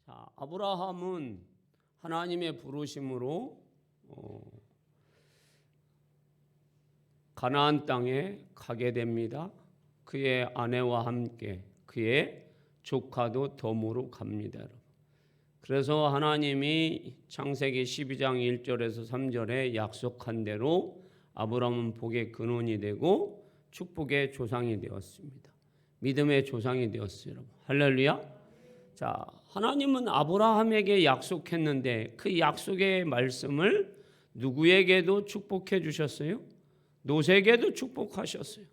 자, 아브라함은 하나님의 부르심으로 가나안 땅에 가게 됩니다. 그의 아내와 함께 그의 조카도 덤으로 갑니다. 그래서 하나님이 창세기 12장 1절에서 3절에 약속한 대로 아브라함은 복의 근원이 되고 축복의 조상이 되었습니다. 믿음의 조상이 되었어요. 여러분. 할렐루야. 자, 하나님은 아브라함에게 약속했는데 그 약속의 말씀을 누구에게도 축복해 주셨어요? 노새에게도 축복하셨어요.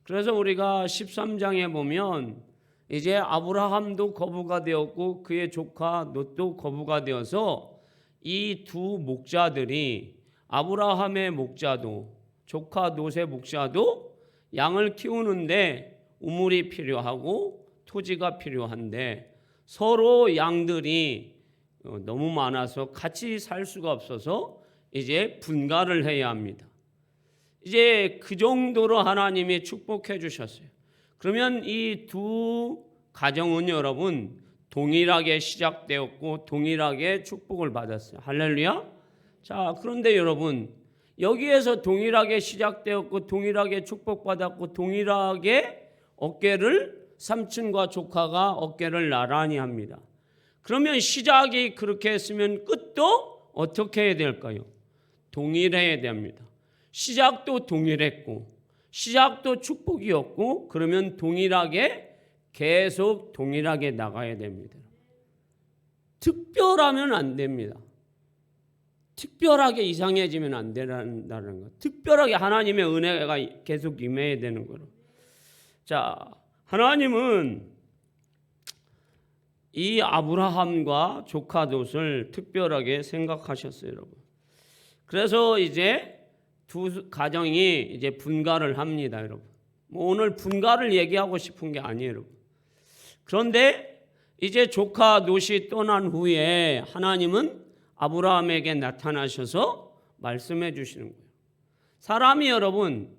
그래서 우리가 13장에 보면 이제 아브라함도 거부가 되었고 그의 조카 롯도 거부가 되어서 이 두 목자들이 아브라함의 목자도 조카 롯의 목자도 양을 키우는데 우물이 필요하고 토지가 필요한데 서로 양들이 너무 많아서 같이 살 수가 없어서 이제 분가를 해야 합니다. 이제 그 정도로 하나님이 축복해 주셨어요. 그러면 이 두 가정은 여러분 동일하게 시작되었고 동일하게 축복을 받았어요. 할렐루야. 자, 그런데 여러분 여기에서 동일하게 시작되었고 동일하게 축복받았고 동일하게 어깨를 삼촌과 조카가 어깨를 나란히 합니다. 그러면 시작이 그렇게 했으면 끝도 어떻게 해야 될까요? 동일해야 됩니다. 시작도 동일했고 시작도 축복이었고 그러면 동일하게 계속 동일하게 나가야 됩니다. 특별하면 안 됩니다. 특별하게 이상해지면 안 된다는 것. 특별하게 하나님의 은혜가 계속 임해야 되는 거로. 자, 하나님은 이 아브라함과 조카 롯을 특별하게 생각하셨어요, 여러분. 그래서 이제 두 가정이 이제 분가를 합니다, 여러분. 뭐 오늘 분가를 얘기하고 싶은 게 아니에요, 여러분. 그런데 이제 조카 롯이 떠난 후에 하나님은 아브라함에게 나타나셔서 말씀해 주시는 거예요. 사람이 여러분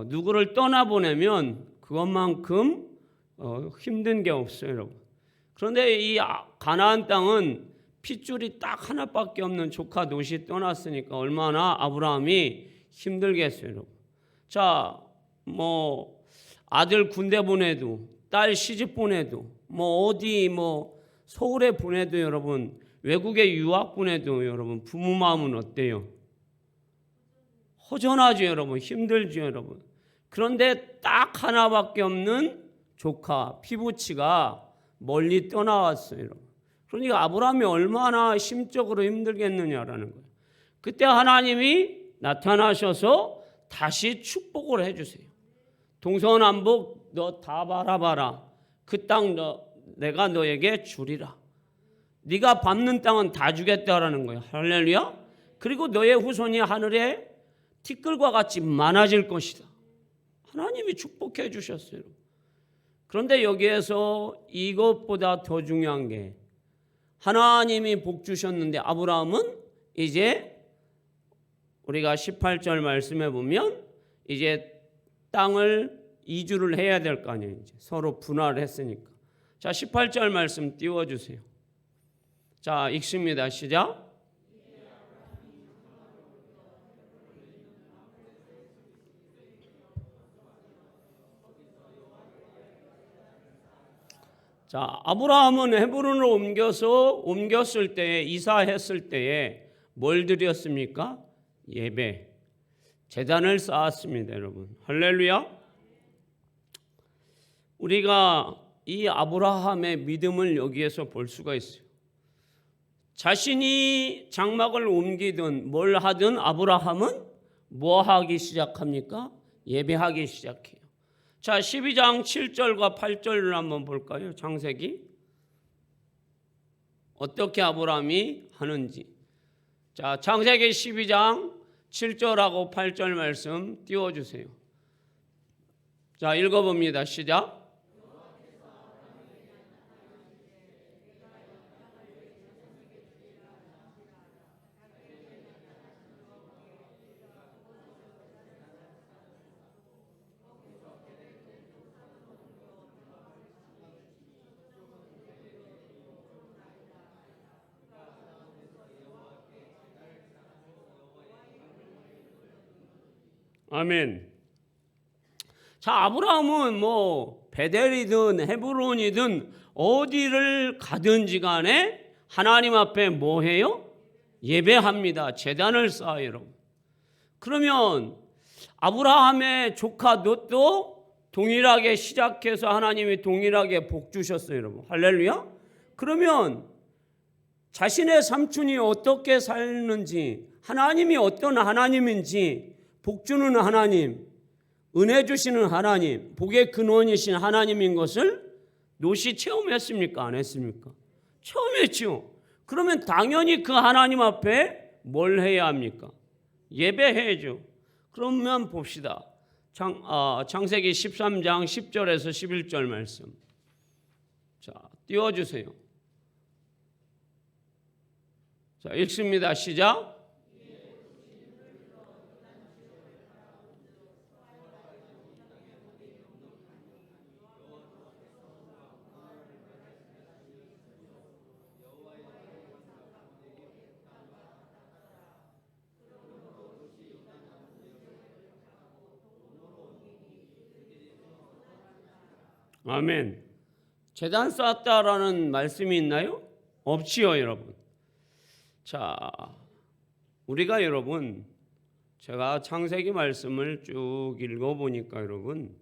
누구를 떠나보내면 그것만큼 힘든 게 없어요, 여러분. 그런데 이 가나안 땅은 핏줄이 딱 하나밖에 없는 조카 롯이 떠났으니까 얼마나 아브라함이 힘들겠어요, 여러분. 자, 뭐 아들 군대 보내도 딸 시집 보내도 뭐 어디 뭐 서울에 보내도 여러분 외국에 유학 보내도 여러분 부모 마음은 어때요? 허전하죠, 여러분. 힘들죠, 여러분. 그런데 딱 하나밖에 없는 조카 피부치가 멀리 떠나왔어요, 여러분. 그러니까 아브라함이 얼마나 심적으로 힘들겠느냐라는 거예요. 그때 하나님이 나타나셔서 다시 축복을 해주세요. 동서남북 너 다 바라봐라. 그 땅 내가 너에게 주리라. 네가 밟는 땅은 다 주겠다라는 거예요. 할렐루야. 그리고 너의 후손이 하늘에 티끌과 같이 많아질 것이다. 하나님이 축복해 주셨어요. 그런데 여기에서 이것보다 더 중요한 게 하나님이 복 주셨는데 아브라함은 이제 우리가 18절 말씀해 보면 이제 땅을 이주를 해야 될 거 아니에요. 이제 서로 분할을 했으니까. 자, 18절 말씀 띄워주세요. 자, 읽습니다. 시작. 자, 아브라함은 헤브론으로 옮겼을 때에 이사했을 때에 뭘 드렸습니까? 예배, 제단을 쌓았습니다, 여러분. 할렐루야. 우리가 이 아브라함의 믿음을 여기에서 볼 수가 있어요. 자신이 장막을 옮기든 뭘 하든 아브라함은 뭐 하기 시작합니까? 예배하기 시작해요. 자, 12장 7절과 8절을 한번 볼까요? 창세기. 어떻게 아브라함이 하는지. 자, 창세기 12장 7절하고 8절 말씀 띄워주세요. 자, 읽어봅니다. 시작. 아멘. 자, 아브라함은 뭐 베델이든 헤브론이든 어디를 가든지 간에 하나님 앞에 뭐 해요? 예배합니다. 제단을 쌓아요, 여러분. 그러면 아브라함의 조카 롯도 동일하게 시작해서 하나님이 동일하게 복 주셨어요, 여러분. 할렐루야. 그러면 자신의 삼촌이 어떻게 살는지, 하나님이 어떤 하나님인지, 복 주는 하나님, 은혜 주시는 하나님, 복의 근원이신 하나님인 것을 롯이 체험했습니까? 안 했습니까? 체험했죠. 그러면 당연히 그 하나님 앞에 뭘 해야 합니까? 예배해야죠. 그러면 봅시다. 창세기 13장 10절에서 11절 말씀. 자, 띄워주세요. 자, 읽습니다. 시작. 아멘. 제단 쌓았다라는 말씀이 있나요? 없지요, 여러분. 자, 우리가 여러분, 제가 창세기 말씀을 쭉 읽어보니까 여러분,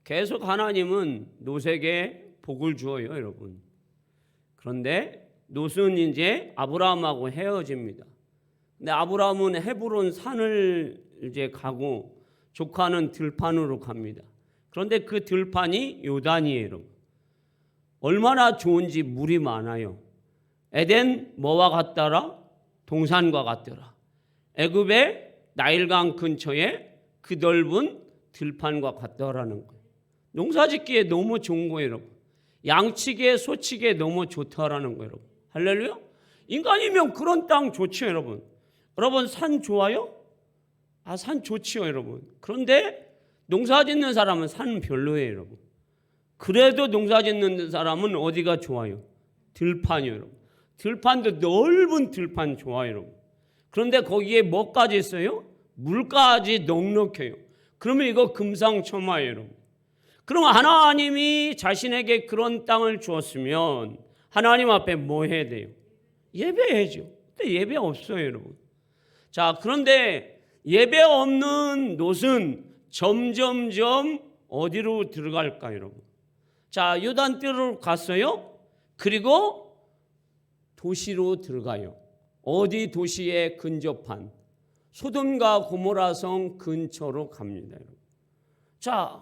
계속 하나님은 롯에게 복을 주어요, 여러분. 그런데 롯은 이제 아브라함하고 헤어집니다. 근데 아브라함은 헤브론 산을 이제 가고 조카는 들판으로 갑니다. 그런데 그 들판이 요단이에요, 여러분. 얼마나 좋은지 물이 많아요. 에덴 뭐와 같더라? 동산과 같더라. 애굽의 나일강 근처에 그 넓은 들판과 같더라는 거예요. 농사짓기에 너무 좋은 거예요, 여러분. 양치기에 소치기에 너무 좋다라는 거예요, 여러분. 할렐루야. 인간이면 그런 땅 좋죠, 여러분. 여러분 산 좋아요? 산 좋지요, 여러분. 그런데 농사짓는 사람은 산 별로예요, 여러분. 그래도 농사짓는 사람은 어디가 좋아요? 들판이요, 여러분. 들판도 넓은 들판 좋아요, 여러분. 그런데 거기에 뭐까지 있어요? 물까지 넉넉해요. 그러면 이거 금상첨화예요, 여러분. 그럼 하나님이 자신에게 그런 땅을 주었으면 하나님 앞에 뭐 해야 돼요? 예배해야죠. 근데 예배 없어요, 여러분. 자, 그런데 예배 없는 롯은 점점점 어디로 들어갈까요, 여러분? 자, 요단뜰로 갔어요. 그리고 도시로 들어가요. 어디 도시에 근접한 소돔과 고모라성 근처로 갑니다, 여러분. 자,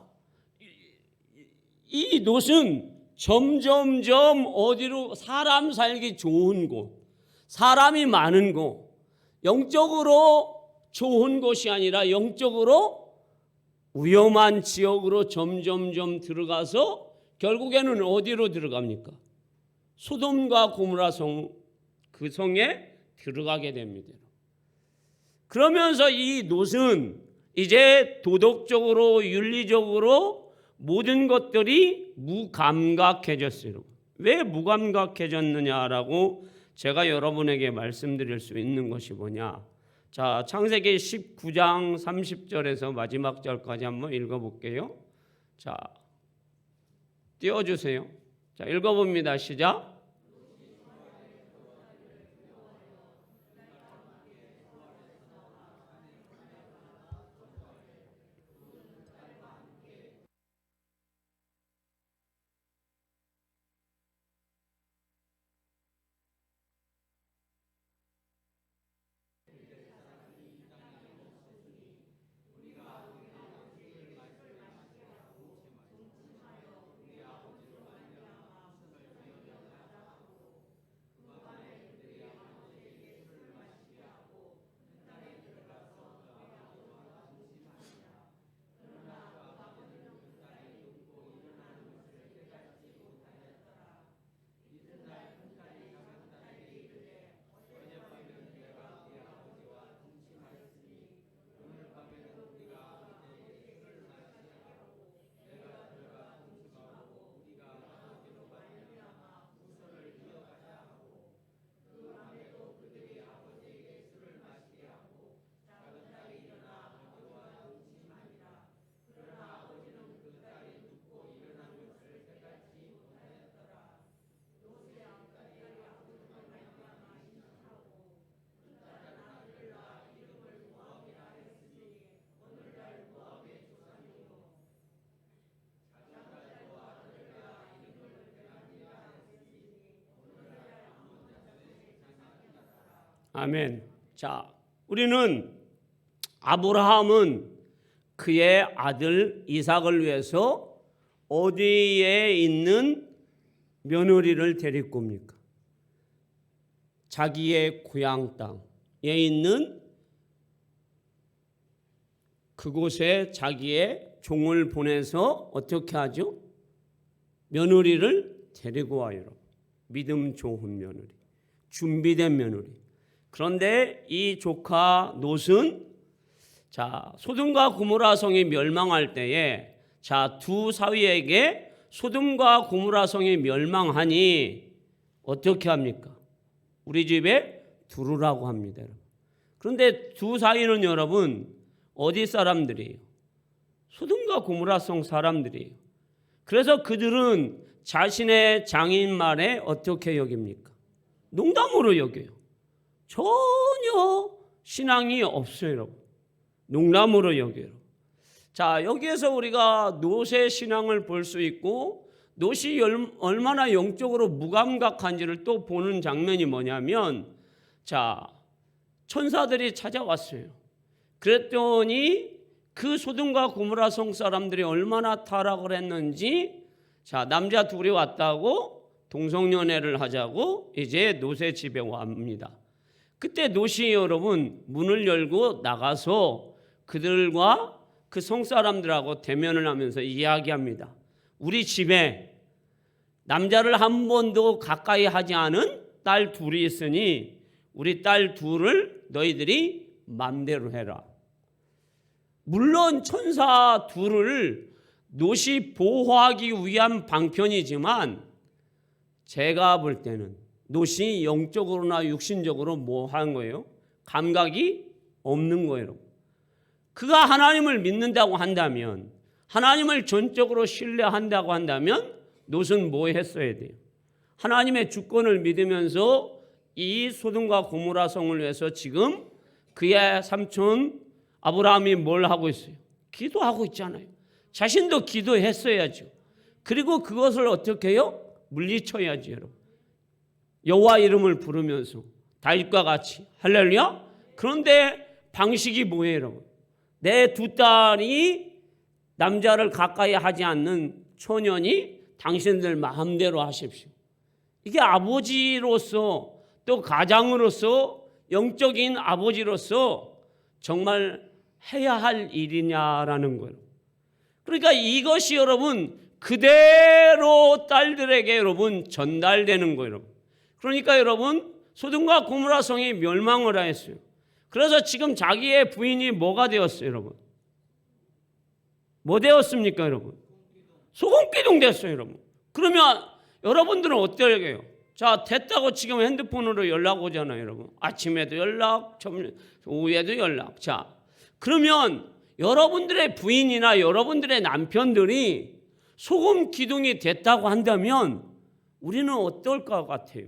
이 롯은 점점점 어디로, 사람 살기 좋은 곳, 사람이 많은 곳, 영적으로 좋은 곳이 아니라 영적으로 위험한 지역으로 점점점 들어가서 결국에는 어디로 들어갑니까? 소돔과 고모라 그 성에 들어가게 됩니다. 그러면서 이 롯은 이제 도덕적으로 윤리적으로 모든 것들이 무감각해졌어요. 왜 무감각해졌느냐라고 제가 여러분에게 말씀드릴 수 있는 것이 뭐냐. 자, 창세기 19장 30절에서 마지막 절까지 한번 읽어볼게요. 자, 띄워주세요. 자, 읽어봅니다. 시작. 아멘. 자, 우리는 아브라함은 그의 아들 이삭을 위해서 어디에 있는 며느리를 데리고 옵니까? 자기의 고향 땅에 있는 그곳에 자기의 종을 보내서 어떻게 하죠? 며느리를 데리고 와요. 믿음 좋은 며느리, 준비된 며느리. 그런데 이 조카 롯은 소돔과 고모라 성이 멸망할 때에 두 사위에게 소돔과 고모라 성이 멸망하니 어떻게 합니까? 우리 집에 두르라고 합니다. 그런데 두 사위는 여러분 어디 사람들이에요? 소돔과 고모라 성 사람들이에요. 그래서 그들은 자신의 장인 말에 어떻게 여깁니까? 농담으로 여겨요. 전혀 신앙이 없어요, 여러분. 농담으로 여겨요. 여기에서 우리가 롯의 신앙을 볼 수 있고 롯이 얼마나 영적으로 무감각한지를 또 보는 장면이 뭐냐면 천사들이 찾아왔어요. 그랬더니 그 소돔과 고모라 성 사람들이 얼마나 타락을 했는지 남자 둘이 왔다고 동성연애를 하자고 이제 롯의 집에 옵니다. 그때 롯이 여러분 문을 열고 나가서 그들과 그 성사람들하고 대면을 하면서 이야기합니다. 우리 집에 남자를 한 번도 가까이 하지 않은 딸 둘이 있으니 우리 딸 둘을 너희들이 맘대로 해라. 물론 천사 둘을 롯이 보호하기 위한 방편이지만 제가 볼 때는 롯이 영적으로나 육신적으로 뭐 하는 거예요? 감각이 없는 거예요. 그가 하나님을 믿는다고 한다면, 하나님을 전적으로 신뢰한다고 한다면 롯은 뭐 했어야 돼요? 하나님의 주권을 믿으면서 이 소돔과 고모라 성을 위해서 지금 그의 삼촌 아브라함이 뭘 하고 있어요? 기도하고 있잖아요. 자신도 기도했어야죠. 그리고 그것을 어떻게 해요? 물리쳐야지, 여러분. 여호와 이름을 부르면서 다윗과 같이 할렐루야. 그런데 방식이 뭐예요, 여러분? 내 두 딸이 남자를 가까이 하지 않는 초년이 당신들 마음대로 하십시오. 이게 아버지로서 또 가장으로서 영적인 아버지로서 정말 해야 할 일이냐라는 거예요. 그러니까 이것이 여러분 그대로 딸들에게 여러분 전달되는 거예요. 그러니까 여러분 소돔과 고모라 성이 멸망을 하였어요. 그래서 지금 자기의 부인이 뭐가 되었어요, 여러분? 뭐 되었습니까, 여러분? 소금기둥 됐어요, 여러분. 그러면 여러분들은 어떻게 해요? 됐다고 지금 핸드폰으로 연락 오잖아요, 여러분. 아침에도 연락, 오후에도 연락. 그러면 여러분들의 부인이나 여러분들의 남편들이 소금 기둥이 됐다고 한다면 우리는 어떨 것 같아요?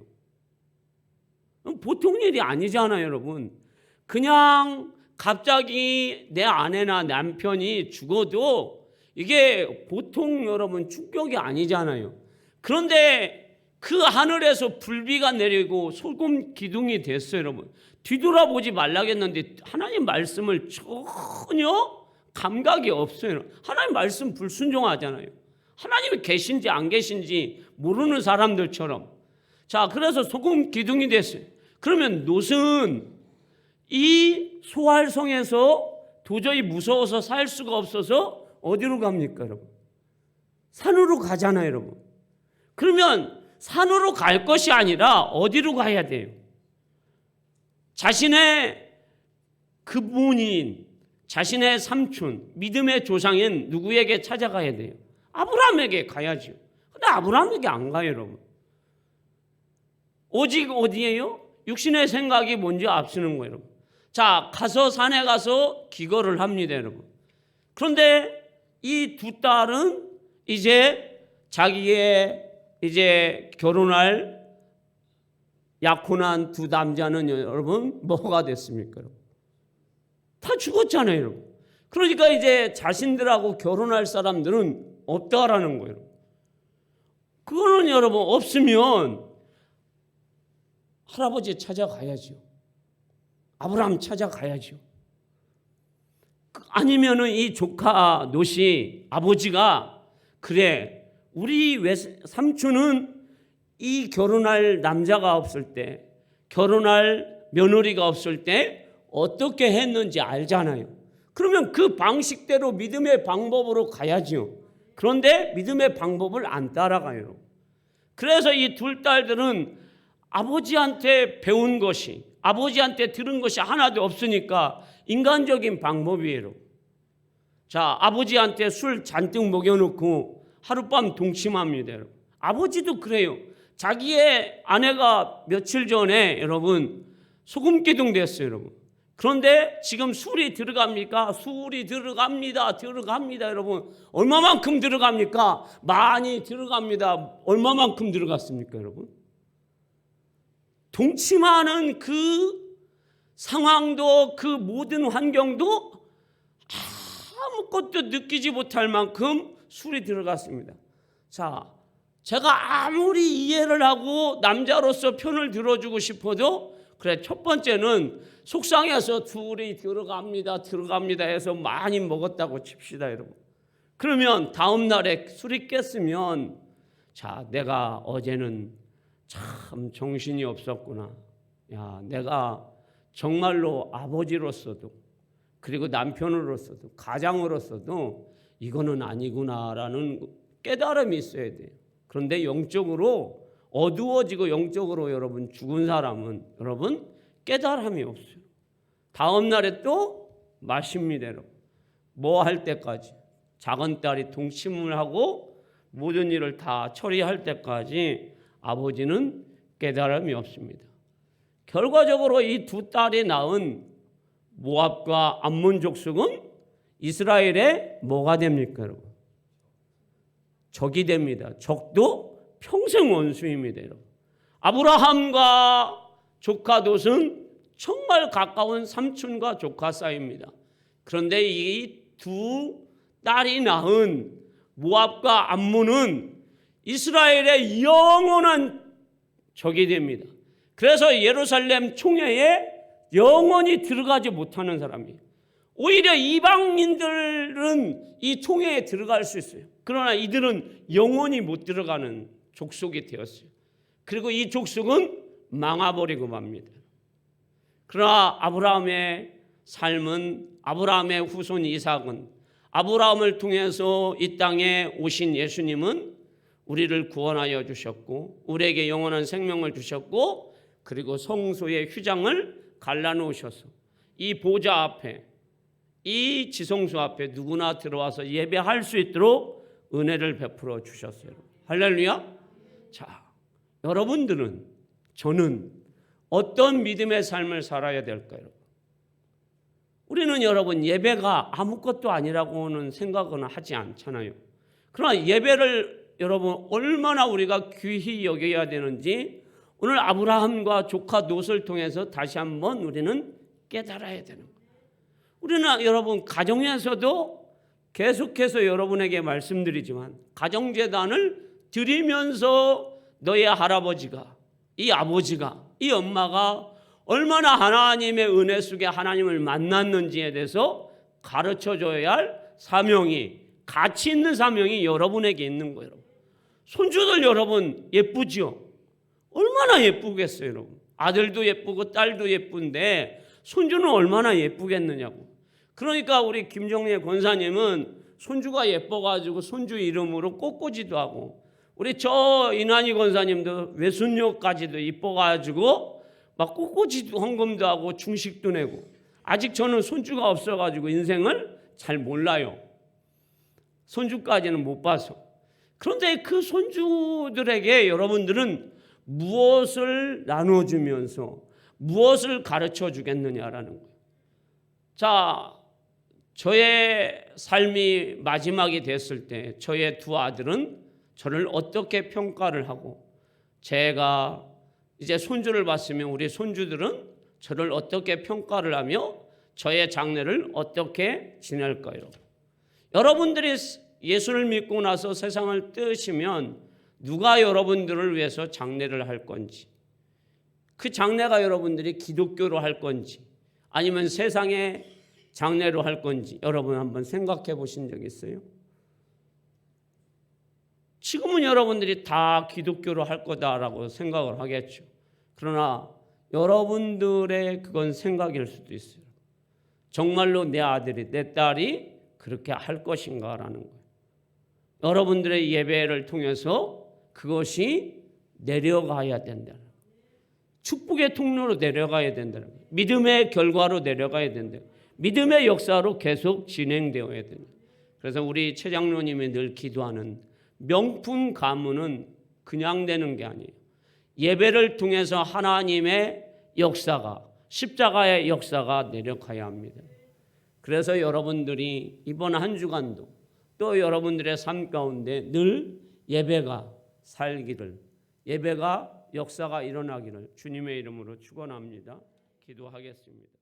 보통 일이 아니잖아요, 여러분. 그냥 갑자기 내 아내나 남편이 죽어도 이게 보통 여러분 충격이 아니잖아요. 그런데 그 하늘에서 불비가 내리고 소금 기둥이 됐어요, 여러분. 뒤돌아보지 말라겠는데 하나님 말씀을 전혀 감각이 없어요. 하나님 말씀 불순종하잖아요. 하나님이 계신지 안 계신지 모르는 사람들처럼. 그래서 소금 기둥이 됐어요. 그러면 롯은 이 소활성에서 도저히 무서워서 살 수가 없어서 어디로 갑니까, 여러분? 산으로 가잖아요, 여러분. 그러면 산으로 갈 것이 아니라 어디로 가야 돼요? 자신의 그분인 자신의 삼촌, 믿음의 조상인 누구에게 찾아가야 돼요? 아브라함에게 가야죠. 근데 아브라함에게 안 가요, 여러분. 오직 어디예요? 육신의 생각이 먼저 앞서는 거예요, 여러분. 가서 산에 가서 기거를 합니다, 여러분. 그런데 이 두 딸은 이제 자기의 이제 결혼할 약혼한 두 남자는 여러분 뭐가 됐습니까, 여러분? 다 죽었잖아요, 여러분. 그러니까 이제 자신들하고 결혼할 사람들은 없다라는 거예요. 그거는 여러분 없으면 할아버지 찾아가야죠. 아브라함 찾아가야죠. 아니면은 이 조카 롯이 아버지가 그래 우리 삼촌은 이 결혼할 남자가 없을 때, 결혼할 며느리가 없을 때 어떻게 했는지 알잖아요. 그러면 그 방식대로 믿음의 방법으로 가야죠. 그런데 믿음의 방법을 안 따라가요. 그래서 이 둘 딸들은 아버지한테 배운 것이, 아버지한테 들은 것이 하나도 없으니까 인간적인 방법이에요. 자, 아버지한테 술 잔뜩 먹여놓고 하룻밤 동침합니다. 아버지도 그래요. 자기의 아내가 며칠 전에 여러분 소금기둥 됐어요, 여러분. 그런데 지금 술이 들어갑니까? 술이 들어갑니다. 여러분. 얼마만큼 들어갑니까? 많이 들어갑니다. 얼마만큼 들어갔습니까, 여러분? 동침하는 그 상황도 그 모든 환경도 아무것도 느끼지 못할 만큼 술이 들어갔습니다. 자, 제가 아무리 이해를 하고 남자로서 편을 들어주고 싶어도 그래, 첫 번째는 속상해서 술이 들어갑니다 해서 많이 먹었다고 칩시다, 여러분. 그러면 다음 날에 술이 깼으면 자, 내가 어제는 참 정신이 없었구나. 야, 내가 정말로 아버지로서도 그리고 남편으로서도 가장으로서도 이거는 아니구나라는 깨달음이 있어야 돼요. 그런데 영적으로 어두워지고 영적으로 여러분 죽은 사람은 여러분 깨달음이 없어요. 다음 날에 또 마십니다. 뭐 할 때까지 작은 딸이 동침을 하고 모든 일을 다 처리할 때까지 아버지는 깨달음이 없습니다. 결과적으로 이 두 딸이 낳은 모압과 암몬 족속은 이스라엘의 뭐가 됩니까, 여러분? 적이 됩니다. 적도 평생 원수입니다, 여러분. 아브라함과 조카 롯은 정말 가까운 삼촌과 조카 사이입니다. 그런데 이 두 딸이 낳은 모압과 암몬은 이스라엘의 영원한 적이 됩니다. 그래서 예루살렘 총회에 영원히 들어가지 못하는 사람이에요. 오히려 이방인들은 이 총회에 들어갈 수 있어요. 그러나 이들은 영원히 못 들어가는 족속이 되었어요. 그리고 이 족속은 망해버리고 맙니다. 그러나 아브라함의 삶은, 아브라함의 후손 이삭은, 아브라함을 통해서 이 땅에 오신 예수님은 우리를 구원하여 주셨고 우리에게 영원한 생명을 주셨고 그리고 성소의 휘장을 갈라놓으셔서 이 보좌 앞에, 이 지성소 앞에 누구나 들어와서 예배할 수 있도록 은혜를 베풀어 주셨어요. 할렐루야. 자, 여러분들은, 저는 어떤 믿음의 삶을 살아야 될까요? 우리는 여러분 예배가 아무것도 아니라고는 생각은 하지 않잖아요. 그러나 예배를 여러분 얼마나 우리가 귀히 여겨야 되는지 오늘 아브라함과 조카 롯을 통해서 다시 한번 우리는 깨달아야 되는 거예요. 우리는 여러분 가정에서도 계속해서 여러분에게 말씀드리지만 가정제단을 드리면서 너의 할아버지가, 이 아버지가, 이 엄마가 얼마나 하나님의 은혜 속에 하나님을 만났는지에 대해서 가르쳐줘야 할 사명이, 가치 있는 사명이 여러분에게 있는 거예요. 손주들 여러분 예쁘지요? 얼마나 예쁘겠어요, 여러분. 아들도 예쁘고 딸도 예쁜데 손주는 얼마나 예쁘겠느냐고. 그러니까 우리 김정래 권사님은 손주가 예뻐가지고 손주 이름으로 꽃꽂이도 하고, 우리 저 이난희 권사님도 외손녀까지도 이뻐가지고 막 꽃꽂이도 헌금도 하고 중식도 내고. 아직 저는 손주가 없어가지고 인생을 잘 몰라요. 손주까지는 못 봐서. 그런데 그 손주들에게 여러분들은 무엇을 나눠주면서 무엇을 가르쳐 주겠느냐라는 거예요. 자, 저의 삶이 마지막이 됐을 때 저의 두 아들은 저를 어떻게 평가를 하고, 제가 이제 손주를 봤으면 우리 손주들은 저를 어떻게 평가를 하며 저의 장래를 어떻게 지낼까요? 여러분들이 예수를 믿고 나서 세상을 뜨시면 누가 여러분들을 위해서 장례를 할 건지, 그 장례가 여러분들이 기독교로 할 건지, 아니면 세상에 장례로 할 건지 여러분 한번 생각해 보신 적 있어요? 지금은 여러분들이 다 기독교로 할 거다라고 생각을 하겠죠. 그러나 여러분들의 그건 생각일 수도 있어요. 정말로 내 아들이 내 딸이 그렇게 할 것인가라는 거예요. 여러분들의 예배를 통해서 그것이 내려가야 된다는 거예요. 축복의 통로로 내려가야 된다는 거예요. 믿음의 결과로 내려가야 된다. 믿음의 역사로 계속 진행되어야 된다. 그래서 우리 최 장로님이 늘 기도하는 명품 가문은 그냥 되는 게 아니에요. 예배를 통해서 하나님의 역사가, 십자가의 역사가 내려가야 합니다. 그래서 여러분들이 이번 한 주간도 또 여러분들의 삶 가운데 늘 예배가 살기를, 예배가 역사가 일어나기를 주님의 이름으로 축원합니다. 기도하겠습니다.